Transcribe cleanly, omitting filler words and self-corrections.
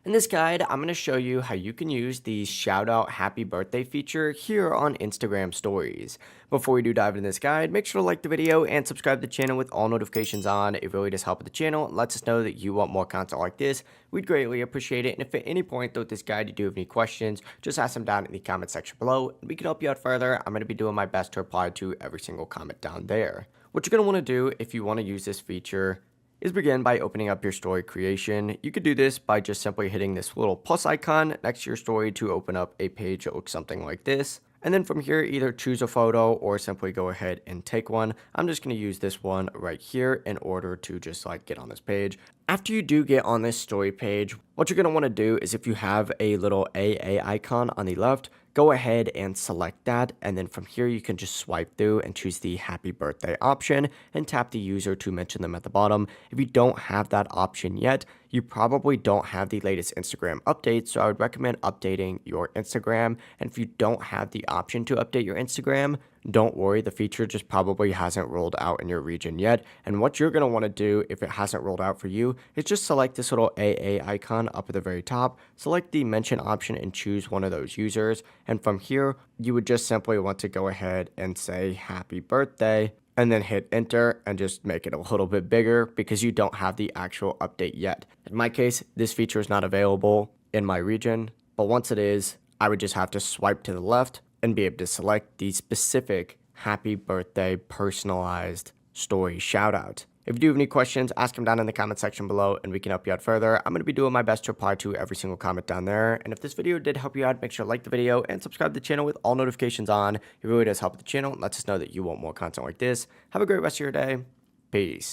In this guide, I'm going to show you how you can use the shout out happy birthday feature here on Instagram stories. Before we do dive into this guide, make sure to like the video and subscribe to the channel with all notifications on. It really does help with the channel and lets us know that you want more content like this. We'd greatly appreciate it. And if at any point throughout this guide you do have any questions, just ask them down in the comment section below. We can help you out further. I'm going to be doing my best to reply to every single comment down there. What you're going to want to do if you want to use this feature is begin by opening up your story creation. You could do this by just simply hitting this little plus icon next to your story to open up a page that looks something like this. And then from here, either choose a photo or simply go ahead and take one. I'm just going to use this one right here in order to just like get on this page. After you do get on this story page, what you're going to want to do is if you have a little AA icon on the left, go ahead and select that, and then from here you can just swipe through and choose the happy birthday option and tap the user to mention them at the bottom. If you don't have that option yet, you probably don't have the latest Instagram update, so I would recommend updating your Instagram. And if you don't have the option to update your Instagram, don't worry, the feature just probably hasn't rolled out in your region yet. And what you're going to want to do if it hasn't rolled out for you is just select this little AA icon up at the very top, select the mention option and choose one of those users. And from here, you would just simply want to go ahead and say happy birthday and then hit enter and just make it a little bit bigger because you don't have the actual update yet. In my case, this feature is not available in my region, but once it is, I would just have to swipe to the left and be able to select the specific happy birthday personalized story shout out. If you do have any questions, ask them down in the comment section below and we can help you out further. I'm going to be doing my best to reply to every single comment down there. And if this video did help you out, make sure to like the video and subscribe to the channel with all notifications on. It really does help the channel and lets us know that you want more content like this. Have a great rest of your day. Peace.